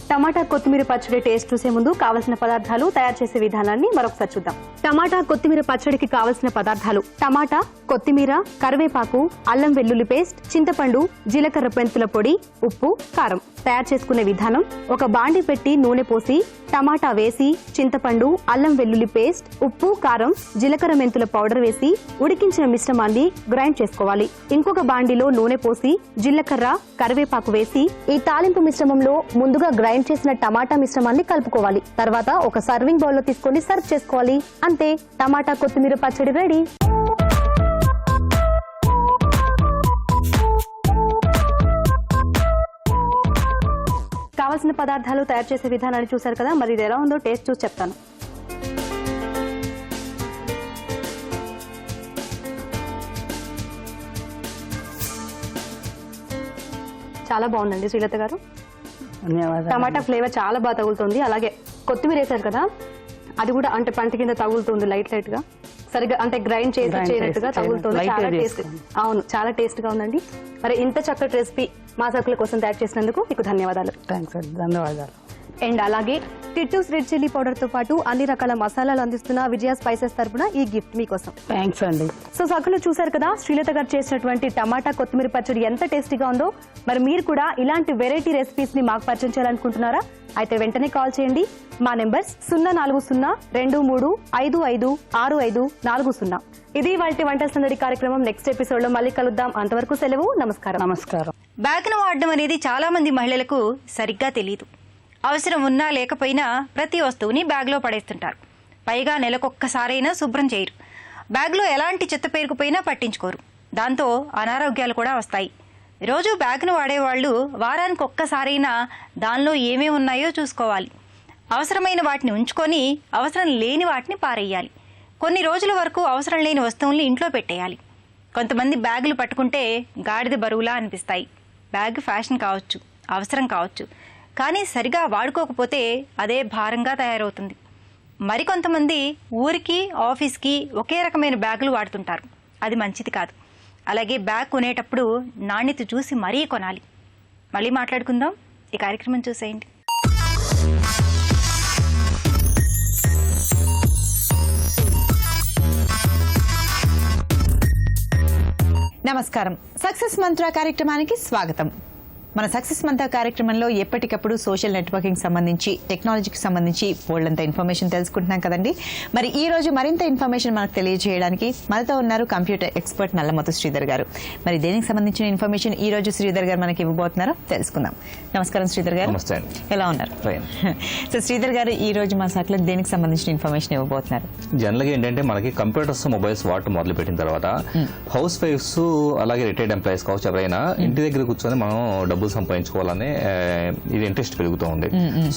టమాటా కొత్తిమీర పచ్చడి టేస్ట్ చూసే ముందు కావలసిన పదార్థాలు, తయారు చేసే విధానాన్ని మరొకసారి చూద్దాం. టమాటా కొత్తిమీర పచ్చడికి కావలసిన పదార్థాలు: టమాటా, కొత్తిమీర, కరివేపాకు, అల్లం వెల్లుల్లి పేస్ట్, చింతపండు, జీలకర్ర మెంతుల పొడి, ఉప్పు, కారం. తయారు చేసుకునే విధానం: ఒక బాండి పెట్టి నూనె పోసి టమాటా వేసి చింతపండు, అల్లం వెల్లుల్లి పేస్ట్, ఉప్పు, కారం, జీలకర్ర మెంతుల పౌడర్ వేసి ఉడికించిన మిశ్రమాన్ని గ్రైండ్ చేసుకోవాలి. ఇంకొక బాండిలో నూనె పోసి జీలకర్ర, కరివేపాకు వేసి ఈ తాలింపు మిశ్రమంలో ముందుగా గ్రైండ్ చేసిన టమాటా మిశ్రమాన్ని కలుపుకోవాలి. తర్వాత ఒక సర్వింగ్ బౌల్ లో తీసుకొని సర్వ్ చేసుకోవాలి. అంతే, టమాటా కొత్తిమీర పచ్చడి రెడీ. కావాల్సిన పదార్థాలు తయారు చేసే విధానాన్ని చూశారు కదా, మరి ఇది ఎలా ఉందో టేస్ట్ చూసి చెప్తాను. చాలా బాగుందండి శ్రీలత గారు. ధన్యవాదాలు. టమాటా ఫ్లేవర్ చాలా బాగా తగులుతుంది. అలాగే కొత్తిమీర వేశారు కదా, అది కూడా అంటే పంట కింద తగులుతుంది లైట్ గా, సరిగా అంటే గ్రైండ్ చేయనట్టుగా తగులుతుంది. చాలా టేస్ట్, అవును చాలా టేస్ట్ గా ఉందండి. మరి ఇంత చక్కటి రెసిపీ మా సరుకుల కోసం తయారు చేసినందుకు మీకు ధన్యవాదాలు. థ్యాంక్స్ అండి, ధన్యవాదాలు. అండ్ అలాగే టిట్టూస్ రెడ్ చిల్లీ పౌడర్ తో పాటు అన్ని రకాల మసాలాలు అందిస్తున్న విజయ స్పైసెస్ తరపున ఈ గిఫ్ట్ మీకోసం. థ్యాంక్స్ అండి. సో సరుకులు చూశారు కదా, శ్రీలత గారు చేసినటువంటి టమాటా కొత్తిమీర పచ్చడి ఎంత టేస్టీగా ఉందో. మరి మీరు కూడా ఇలాంటి వెరైటీ రెసిపీస్ ని మాకు పరిచయం చేయాలనుకుంటున్నారా? అయితే వెంటనే కాల్ చేయండి. మా నెంబర్స్ 040-2355-6540. ఇది వాటి వంటల సందడి కార్యక్రమం. నెక్స్ట్ ఎపిసోడ్ లో మళ్ళీ కలుద్దాం. అంతవరకు సెలవు. నమస్కారం. నమస్కారం. బ్యాగ్ను వాడడం అనేది చాలా మంది మహిళలకు సరిగ్గా తెలియదు. అవసరం ఉన్నా లేకపోయినా ప్రతి వస్తువుని బ్యాగ్లో పడేస్తుంటారు. పైగా నెలకొక్కసారైనా శుభ్రం చేయరు. బ్యాగ్లో ఎలాంటి చెత్త పేరుకుపోయినా పట్టించుకోరు. దాంతో అనారోగ్యాలు కూడా వస్తాయి. రోజు బ్యాగ్ను వాడేవాళ్ళు వారానికి ఒక్కసారైనా దానిలో ఏమేమి ఉన్నాయో చూసుకోవాలి. అవసరమైన వాటిని ఉంచుకొని అవసరం లేని వాటిని పారేయాలి. కొన్ని రోజుల వరకు అవసరం లేని వస్తువుల్ని ఇంట్లో పెట్టేయాలి. కొంతమంది బ్యాగులు పట్టుకుంటే గాడిద బరువులా అనిపిస్తాయి. బ్యాగ్ ఫ్యాషన్ కావచ్చు, అవసరం కావచ్చు, కానీ సరిగా వాడుకోకపోతే అదే భారంగా తయారవుతుంది. మరికొంతమంది ఊరికి ఆఫీస్కి ఒకే రకమైన బ్యాగులు వాడుతుంటారు. అది మంచిది కాదు. అలాగే బ్యాగ్ కొనేటప్పుడు నాణ్యత చూసి మరీ కొనాలి. మళ్ళీ మాట్లాడుకుందాం. ఈ కార్యక్రమం చూసేయండి. నమస్కారం. సక్సెస్ మంత్ర కార్యక్రమానికి స్వాగతం. మన సక్సెస్ మంత్ర కార్యక్రమంలో ఎప్పటికప్పుడు సోషల్ నెట్వర్కింగ్ సంబంధించి, టెక్నాలజీకి సంబంధించి బోల్డంత ఇన్ఫర్మేషన్ తెలుసుకుంటున్నాం కదండి. మరి ఈ రోజు మరింత ఇన్ఫర్మేషన్ మనకు తెలియజేయడానికి మనతో ఉన్నారు కంప్యూటర్ ఎక్స్పర్ట్ నల్లమతు శ్రీధర్ గారు. మరి దేనికి సంబంధించిన ఇన్ఫర్మేషన్ ఈ రోజు శ్రీధర్ గారు మనకి ఇవ్వబోతున్నారో తెలుసుకుందాం. నమస్కారం శ్రీధర్ గారు. నమస్తే. ఎలా ఉన్నారు? సో శ్రీధర్ గారు ఈ రోజు మా సర్కులకు దేనికి సంబంధించిన ఇన్ఫర్మేషన్ ఇవ్వబోతున్నారు? జనరల్ గా ఏంటంటే మనకి కంప్యూటర్స్, మొబైల్స్ వాడటం మొదలు పెట్టిన తర్వాత హౌస్ వైఫ్స్ అలాగే రిటైర్డ్ ఎంప్లాయీస్ కావచ్చు, ఎవరైనా ఇంటి దగ్గర కూర్చొని మనం డబ్బులు సంపాదించుకోవాలనే ఇది ఇంట్రెస్ట్ పెరుగుతూ ఉంది.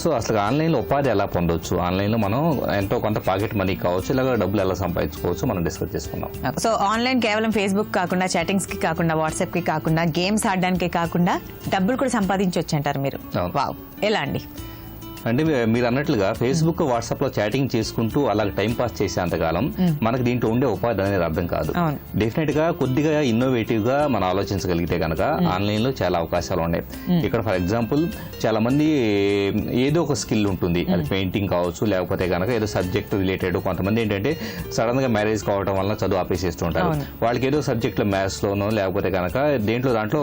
సో అసలు ఆన్లైన్ లో ఉపాధి ఎలా పొందొచ్చు, ఆన్లైన్ లో మనం ఎంతో కొంత పాకెట్ మనీ కావచ్చు, ఇలాగ డబ్బులు ఎలా సంపాదించుకోవచ్చు మనం డిస్కస్ చేసుకున్నాం. సో ఆన్లైన్ కేవలం ఫేస్బుక్ కాకుండా, చాటింగ్స్ కి కాకుండా, వాట్సాప్ కి కాకుండా, గేమ్స్ ఆడడానికి కాకుండా డబ్బులు కూడా సంపాదించవచ్చు అంటారు మీరు. వావ్, ఎలా అండి? అంటే మీరు అన్నట్లుగా ఫేస్బుక్, వాట్సాప్ లో చాటింగ్ చేసుకుంటూ అలాగే టైం పాస్ చేసేంతకాలం మనకు దీంట్లో ఉండే ఉపాధి అనేది అర్థం కాదు. డెఫినెట్ గా కొద్దిగా ఇన్నోవేటివ్ గా మనం ఆలోచించగలిగితే కనుక ఆన్లైన్ లో చాలా అవకాశాలు ఉన్నాయి. ఇక్కడ ఫర్ ఎగ్జాంపుల్ చాలా మంది ఏదో ఒక స్కిల్ ఉంటుంది, అది పెయింటింగ్ కావచ్చు, లేకపోతే కనుక ఏదో సబ్జెక్ట్ రిలేటెడ్. కొంతమంది ఏంటంటే సడన్ గా మ్యారేజ్ కావడం వల్ల చదువు ఆపేసేస్తూ ఉంటారు. వాళ్ళకి ఏదో సబ్జెక్ట్ లో మ్యాథ్స్ లోనో లేకపోతే కనుక దాంట్లో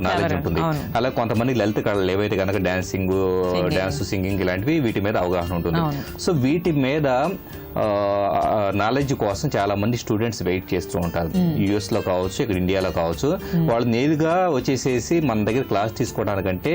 నాలెడ్జ్ ఉంటుంది. అలాగే కొంతమంది లలిత కళలు ఏవైతే కనుక డాన్స్, సింగింగ్ ఇలాంటివి, వీటి మీద అవగాహన ఉంటుంది. సో వీటి మీద నాలెడ్జ్ కోసం చాలా మంది స్టూడెంట్స్ వెయిట్ చేస్తూ ఉంటారు. యుఎస్ లో కావచ్చు, ఇక్కడ ఇండియాలో కావచ్చు. వాళ్ళు నేరుగా వచ్చేసేసి మన దగ్గర క్లాస్ తీసుకోవడానికంటే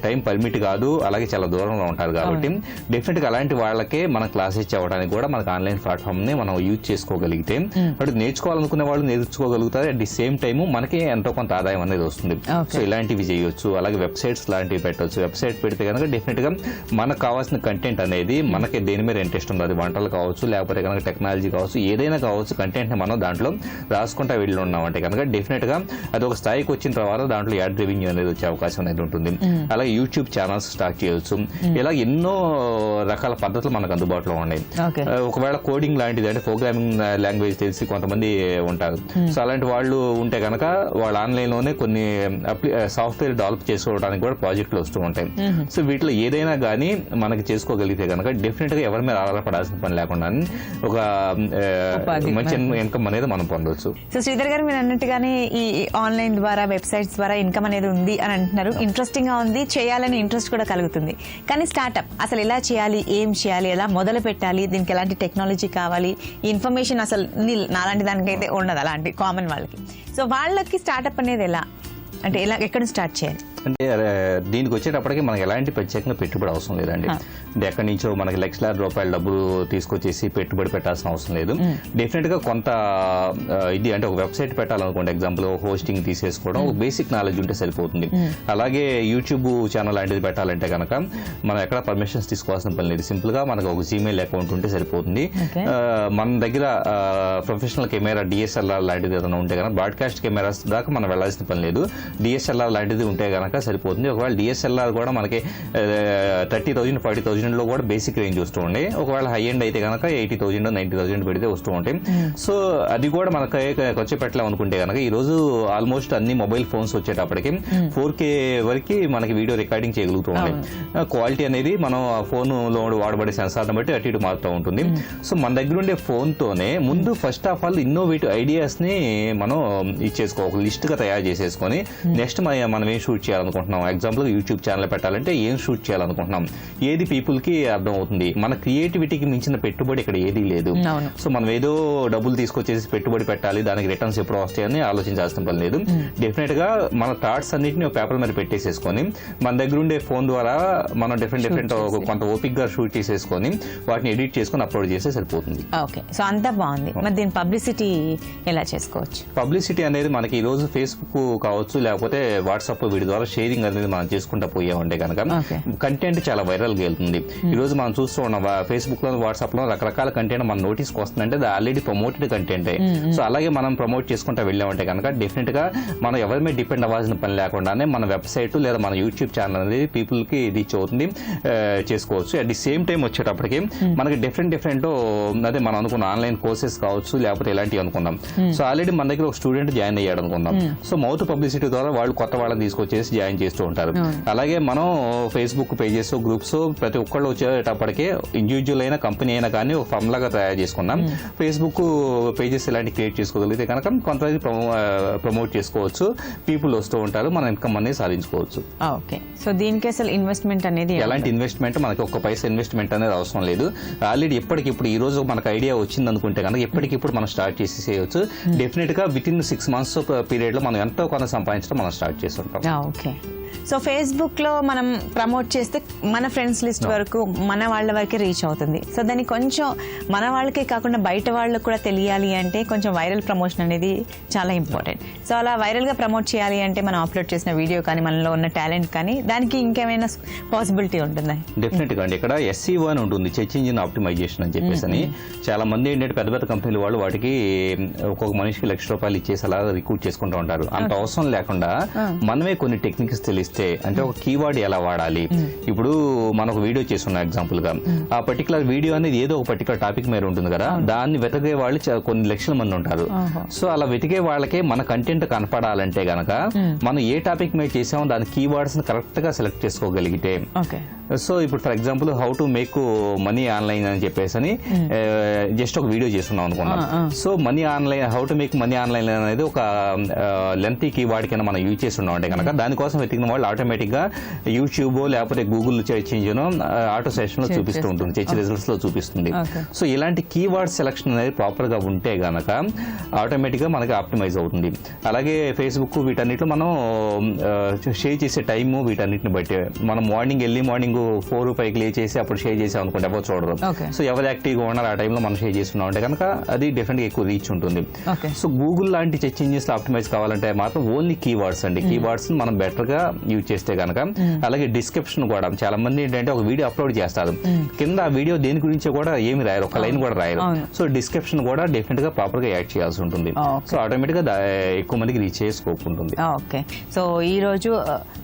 టైం పర్మిట్ కాదు, అలాగే చాలా దూరంలో ఉంటారు. కాబట్టి డెఫినెట్ గా అలాంటి వాళ్ళకే మనం క్లాసెస్ ఇవ్వడానికి కూడా మనకు ఆన్లైన్ ప్లాట్ఫామ్ ని మనం యూజ్ చేసుకోగలిగితే వాడు నేర్చుకోవాలనుకునే వాళ్ళు నేర్చుకోగలుగుతారు. అట్ ది సేమ్ టైమ్ మనకి ఎంతో కొంత ఆదాయం అనేది వస్తుంది. సో ఇలాంటివి చేయొచ్చు. అలాగే వెబ్సైట్స్ లాంటివి పెట్టవచ్చు. వెబ్సైట్ పెడితే కనుక డెఫినెట్ గా మనకు కావాల్సిన కంటెంట్ అనేది మనకి దేని మీద ఇంట్రెస్ట్ ఉంది, అది వంటలు కావచ్చు, లేకపోతే కనుక టెక్నాలజీ కావచ్చు, ఏదైనా కావచ్చు, కంటెంట్ ని మనం దాంట్లో రాసుకుంటా వెళ్ళి ఉన్నామంటే కనుక డెఫినెట్ గా అది ఒక స్థాయికి వచ్చిన తర్వాత దాంట్లో యాడ్ రెవెన్యూ అనేది వచ్చే అవకాశం అనేది ఉంటుంది. అలాగే యూట్యూబ్ ఛానల్స్ స్టార్ట్ చేయొచ్చు. ఇలా ఎన్నో రకాల పద్ధతులు మనకు అందుబాటులో ఉన్నాయి. ఒకవేళ కోడింగ్ లాంటిది అంటే ప్రోగ్రామింగ్ లాంగ్వేజ్ తెలిసి కొంతమంది ఉంటారు. సో అలాంటి వాళ్ళు ఉంటే కనుక వాళ్ళు ఆన్లైన్ లోనే కొన్ని సాఫ్ట్వేర్ డెవలప్ చేసుకోవడానికి కూడా ప్రాజెక్టులు వస్తూ ఉంటాయి. సో వీటిలో ఏదైనా కానీ మనకి చేసుకోగలిగితే కనుక డెఫినెట్ గా ఎవరి మీద ఆధారపడాల్సిన పని లేకుండా ఒక మంచి ఇన్కమ్ అనేది మనం పొందవచ్చు. సో శ్రీధర్ గారు మీరు అన్నట్టుగానే ఈ ఆన్లైన్ ద్వారా, వెబ్సైట్స్ ద్వారా ఇన్కమ్ అనేది ఉంది అని అంటున్నారు. ఇంట్రెస్టింగ్ గా ఉంది, చేయాలని ఇంట్రెస్ట్ కూడా కలుగుతుంది. కానీ స్టార్ట్అప్ అసలు ఎలా చేయాలి, ఏం చేయాలి, ఎలా మొదలు పెట్టాలి, దీనికి ఎలాంటి టెక్నాలజీ కావాలి, ఈ ఇన్ఫర్మేషన్ అసలు నాలాంటి దానికైతే ఉండదు, అలాంటి కామన్ వాళ్ళకి. సో వాళ్ళకి స్టార్ట్అప్ అనేది ఎలా, అంటే ఎలా, ఎక్కడ స్టార్ట్ చేయాలి? అంటే దీనికి వచ్చేటప్పటికి మనకి ఎలాంటి ప్రత్యేకంగా పెట్టుబడి అవసరం లేదండి. అంటే ఎక్కడి నుంచో మనకి లక్షలాది రూపాయల డబ్బులు తీసుకొచ్చేసి పెట్టుబడి పెట్టాల్సిన అవసరం లేదు. డెఫినెట్ గా కొంత ఇది అంటే ఒక వెబ్సైట్ పెట్టాలనుకోండి, ఎగ్జాంపుల్ హోస్టింగ్ తీసేసుకోవడం, ఒక బేసిక్ నాలెడ్జ్ ఉంటే సరిపోతుంది. అలాగే యూట్యూబ్ ఛానల్ లాంటిది పెట్టాలంటే కనుక మనం ఎక్కడ పర్మిషన్స్ తీసుకోవాల్సిన పని లేదు. సింపుల్ గా మనకు ఒక జీమెయిల్ అకౌంట్ ఉంటే సరిపోతుంది. మన దగ్గర ప్రొఫెషనల్ కెమెరా డిఎస్ఎల్ఆర్ లాంటిది ఏదైనా ఉంటే కనుక, బ్రాడ్కాస్ట్ కెమెరాస్ దాకా మనం వెళ్లాల్సిన పని లేదు. డిఎస్ఎల్ఆర్ లాంటిది ఉంటే కనుక సరిపోతుంది. ఒకవేళ డిఎస్ఎల్ఆర్ కూడా మనకి 30,000 40,000 లో కూడా బేసిక్ రేంజ్ వస్తూ ఉండే, ఒకవేళ హై ఎండ్ అయితే కనుక 80,000 90,000 పెడితే వస్తూ ఉంటాయి. సో అది కూడా మనకి ఖర్చు పెట్టలేం అనుకుంటే కనుక ఈ రోజు ఆల్మోస్ట్ అన్ని మొబైల్ ఫోన్స్ వచ్చేటప్పటికి 4K వరకు మనకి వీడియో రికార్డింగ్ చేయగలుగుతూ ఉంటాయి. క్వాలిటీ అనేది మనం ఆ ఫోన్ లో వాడబడే సెన్సార్ని బట్టి అటు ఇటు మారుతూ ఉంటుంది. సో మన దగ్గర ఉండే ఫోన్ తోనే ముందు first of all innovative ideas ని మనం ఇచ్చేసుకో, ఒక లిస్ట్ గా తయారు చేసేసుకొని నెక్స్ట్ మనం ఏం షూట్ చేయాలనుకుంటున్నాం, ఎగ్జాంపుల్ యూట్యూబ్ ఛానల్ పెట్టాలంటే ఏం షూట్ చేయాలనుకుంటున్నాం, ఏది పీపుల్ కి అర్థం అవుతుంది, మన క్రియేటివిటీకి మించిన పెట్టుబడి ఇక్కడ ఏదీ లేదు. సో మనం ఏదో డబ్బులు తీసుకొచ్చేసి పెట్టుబడి పెట్టాలి, దానికి రిటర్న్స్ ఎప్పుడు వస్తాయని ఆలోచించాల్సిన పని లేదు. డెఫినెట్ గా మన థాట్స్ అన్నింటినీ పేపర్ మీద పెట్టేసేసుకొని మన దగ్గర ఉండే ఫోన్ ద్వారా మనం డిఫరెంట్ కొంత ఓపిక్ గా షూట్ చేసేసుకొని వాటిని ఎడిట్ చేసుకొని అప్లోడ్ చేస్తే సరిపోతుంది. ఓకే, సో అంతా బాగుంది. మరి దీని పబ్లిసిటీ ఎలా చేసుకోవచ్చు? పబ్లిసిటీ అనేది మనకి ఈ రోజు ఫేస్బుక్ కావచ్చు, లేకపోతే వాట్సాప్, వీటి ద్వారా షేరింగ్ అనేది మనం చేసుకుంటా పోయామంటే కనుక కంటెంట్ చాలా వైరల్ గా వెళ్తుంది. ఈ రోజు మనం చూస్తూ ఉన్నాం ఫేస్బుక్ లో, వాట్సాప్ లో రకరకాల కంటెంట్ మన నోటీస్కి వస్తుందంటే అది ఆల్రెడీ ప్రమోటెడ్ కంటెంట్. సో అలాగే మనం ప్రమోట్ చేసుకుంటా వెళ్ళామంటే కనుక డెఫినెట్ గా మనం ఎవరి మీద డిపెండ్ అవ్వాల్సిన పని లేకుండానే మన వెబ్సైట్ లేదా మన యూట్యూబ్ ఛానల్ అనేది పీపుల్ కి రీచ్ అవుతుంది, చేసుకోవచ్చు. అట్ ది సేమ్ టైం వచ్చేటప్పటికి మనకి డిఫరెంట్ అదే మనం అనుకున్న ఆన్లైన్ కోర్సెస్ కావచ్చు, లేకపోతే ఇలాంటివి అనుకున్నాం. సో ఆల్రెడీ మన దగ్గర ఒక స్టూడెంట్ జాయిన్ అయ్యాడు అనుకుందాం. సో మౌత్ పబ్లిసిటీ ద్వారా వాళ్ళు కొత్త వాళ్ళని తీసుకొచ్చేసి జాయిన్ చేస్తూ ఉంటారు. అలాగే మనం ఫేస్బుక్ పేజెస్, గ్రూప్స్ ప్రతి ఒక్కళ్ళు వచ్చేటప్పటికే ఇండివిజువల్ అయినా కంపెనీ అయినా కానీ ఒక ఫర్మ్ లాగా తయారు చేసుకున్నాం. ఫేస్బుక్ పేజెస్ ఇలాంటి క్రియేట్ చేసుకోగలిగితే కనుక కొంతమంది ప్రమోట్ చేసుకోవచ్చు, పీపుల్ వస్తూ ఉంటారు, మన ఇన్కమ్ అనేది సాధించుకోవచ్చు. ఓకే, సో దీనికి అసలు ఇన్వెస్ట్మెంట్ అనేది ఎలాంటి ఇన్వెస్ట్మెంట్ మనకి ఒక్క పైసా ఇన్వెస్ట్మెంట్ అనేది అవసరం లేదు. ఆల్రెడీ ఎప్పటికిప్పుడు ఈ రోజు మనకు ఐడియా వచ్చింది అనుకుంటే కనుక ఎప్పటికిప్పుడు మనం స్టార్ట్ చేసి చేయవచ్చు. డెఫినెట్ గా విత్ ఇన్ 6 months పీరియడ్ లో మనం ఎంతో కొంత సంపాదించడం మనం స్టార్ట్ చేసి ఉంటాం. ఓకే, సో ఫేస్బుక్ లో మనం ప్రమోట్ చేస్తే మన ఫ్రెండ్స్ లిస్ట్ వరకు మన వాళ్ళ వరకే రీచ్ అవుతుంది. సో దాన్ని కొంచెం మన వాళ్ళకే కాకుండా బయట వాళ్ళకు కూడా తెలియాలి అంటే కొంచెం వైరల్ ప్రమోషన్ అనేది చాలా ఇంపార్టెంట్. సో అలా వైరల్ గా ప్రమోట్ చేయాలి అంటే మనం అప్లోడ్ చేసిన వీడియో కానీ, మనలో ఉన్న టాలెంట్ కానీ, దానికి ఇంకేమైనా పాసిబిలిటీ ఉంటుందా? డెఫినెట్ గా అండి. ఇక్కడ SEO అని ఉంటుంది, సెర్చ్ ఇంజిన్ ఆప్టిమైజేషన్ అని చెప్పేసి. చాలా మంది ఏంటంటే పెద్ద కంపెనీలు వాళ్ళు వాటికి ఒక్కొక్క మనిషికి ₹1,00,000 ఇచ్చేసి అలా రిక్రూట్ చేసుకుంటూ ఉంటారు. అంత అవసరం లేకుండా మనమే కొన్ని టెక్నిక్స్ తెలిస్తే, అంటే ఒక కీవర్డ్ ఎలా వాడాలి. ఇప్పుడు మనం ఒక వీడియో చేస్తున్నాం ఎగ్జాంపుల్ గా, ఆ పర్టికులర్ వీడియో అనేది ఏదో ఒక పర్టికులర్ టాపిక్ మీద ఉంటుంది కదా, దాన్ని వెతికే వాళ్ళు కొన్ని లక్షల మంది ఉంటారు. సో అలా వెతికే వాళ్ళకే మన కంటెంట్ కనపడాలంటే గనక మనం ఏ టాపిక్ మీద చేసామో దాని కీవర్డ్స్ కరెక్ట్ గా సెలెక్ట్ చేసుకోగలిగితే, సో ఇప్పుడు for example how to make money online అని చెప్పేసి జస్ట్ ఒక వీడియో చేస్తున్నాం అనుకున్నాం. So money online, how to make money online అనేది ఒక లెంతీ కీవర్డ్ కింద మనం యూజ్ చేస్తున్నాం అంటే కనుక దానికోసం వెతికిన వాళ్ళు ఆటోమేటిక్ గా యూట్యూబ్ లేకపోతే Google search engine auto session లో చూపిస్తూ ఉంటుంది, సెర్చ్ రిజల్ట్స్ లో చూపిస్తుంది. సో ఇలాంటి కీవర్డ్ సెలక్షన్ అనేది ప్రాపర్ గా ఉంటే గనక ఆటోమేటిక్ గా మనకి ఆప్టిమైజ్ అవుతుంది. అలాగే ఫేస్బుక్ వీటన్నిటిలో మనం షేర్ చేసే టైము వీటన్నిటిని బట్టి మనం ఎర్లీ మార్నింగ్ 4-5 లేచేసి అప్పుడు షేర్ చేసాం అనుకుంటే ఎవరు చూడరు. సో ఎవరు యాక్టివ్గా ఉన్నారు ఆ టైంలో మనం షేర్ చేస్తున్నాం అంటే కనుక అది డెఫినెట్ గా ఎక్కువ రీచ్ ఉంటుంది. సో గూగుల్ లాంటి సెర్చ్ ఇంజిన్స్ లో ఆప్టిమైజ్ కావాలంటే మాత్రం ఓన్లీ కీవర్డ్స్ అండి. కీవర్డ్స్ మనం బెటర్ గా యూజ్ చేస్తే కనుక, అలాగే డిస్క్రిప్షన్ కూడా చాలా మంది ఏంటంటే ఒక వీడియో అప్లోడ్ చేస్తారు, కింద ఆ వీడియో దేని గురించి కూడా ఏమి రాయరు, ఒక లైన్ కూడా రాయరు. సో డిస్క్రిప్షన్ కూడా డెఫినెట్ గా ప్రాపర్ గా యాడ్ చేయాల్సి ఉంటుంది. సో ఆటోమేటిక్ గా ఎక్కువ మందికి రీచ్ అయ్యే స్కోప్ ఉంటుంది. ఓకే, సో ఈ రోజు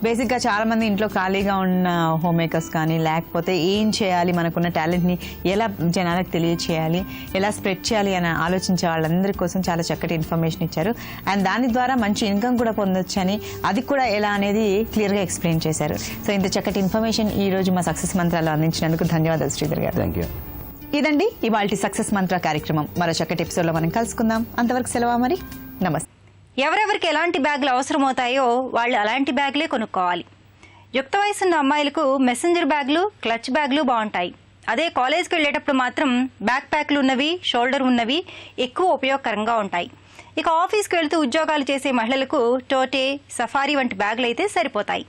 బేసిక్ గా చాలా మంది ఇంట్లో ఖాళీగా ఉన్న హోమ్ మేకర్స్ కానీ, లేకపోతే ఏం చేయాలి, మనకున్న టాలెంట్ ని ఎలా జనాలకు తెలియచేయాలి, ఎలా స్ప్రెడ్ చేయాలి అని ఆలోచించే వాళ్ళందరి కోసం చాలా చక్కటి ఇన్ఫర్మేషన్ ఇచ్చారు. అండ్ దాని ద్వారా మంచి ఇన్కమ్ కూడా పొందొచ్చు అని, అది కూడా ఎలా అనేది క్లియర్ గా ఎక్స్ప్లెయిన్ చేశారు. సో ఇంత చక్కటి ఇన్ఫర్మేషన్ ఈ రోజు మా సక్సెస్ మంత్రాలు అందించినందుకు ధన్యవాదాలు శ్రీధర్ గారు. Thank you. ఇదండి ఇవాల్టి సక్సెస్ మంత్ర కార్యక్రమం. మరో చక్కటి ఎపిసోడ్ లో మనం కలుసుకుందాం. అంతవరకు సెలవు మరి, నమస్తే. ఎవరెవరికి ఎలాంటి బ్యాగులు అవసరమవుతాయో వాళ్ళు అలాంటి బ్యాగులే కొనుక్కోవాలి. యుక్త వయసున్న అమ్మాయిలకు మెసెంజర్ బ్యాగులు, క్లచ్ బ్యాగులు బాగుంటాయి. అదే కాలేజ్కి వెళ్ళేటప్పుడు మాత్రం బ్యాక్ ప్యాక్లు ఉన్నవి, షోల్డర్ ఉన్నవి ఎక్కువ ఉపయోగకరంగా ఉంటాయి. ఇక ఆఫీస్కి వెళ్తూ ఉద్యోగాలు చేసే మహిళలకు టోటే, సఫారీ వంటి బ్యాగులు అయితే సరిపోతాయి.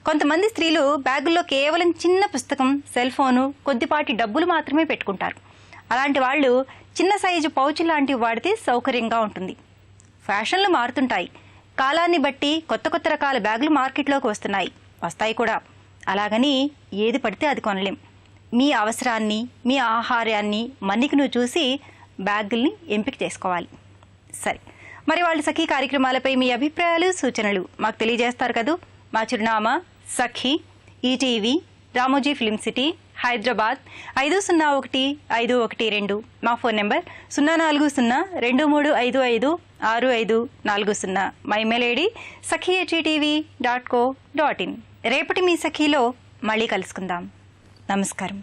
కొంతమంది స్త్రీలు బ్యాగుల్లో కేవలం చిన్న పుస్తకం, సెల్ ఫోను, కొద్దిపాటి డబ్బులు మాత్రమే పెట్టుకుంటారు. అలాంటి వాళ్ళు చిన్న సైజు పౌచ్ లాంటివి వాడితే సౌకర్యంగా ఉంటుంది. ఫ్యాషన్లు మారుతుంటాయి. కాలాన్ని బట్టి కొత్త కొత్త రకాల బ్యాగులు మార్కెట్లోకి వస్తాయి కూడా. అలాగని ఏది పడితే అది కొనలేం. మీ అవసరాన్ని, మీ ఆహారాన్ని, మన్నికను చూసి బ్యాగుల్ని ఎంపిక చేసుకోవాలి. సరే, మరి వాళ్ళ సఖీ కార్యక్రమాలపై మీ అభిప్రాయాలు, సూచనలు మాకు తెలియజేస్తారు కదూ. మా చిరునామా Sakhi, ETV, Ramoji film city, Hyderabad 501512. మా ఫోన్ నెంబర్ 04023556540. మా ఇమెయిల్ ఐడి sakhi@etv.co.in. రేపటి మీ సఖీలో మళ్ళీ కలుసుకుందాం. నమస్కారం.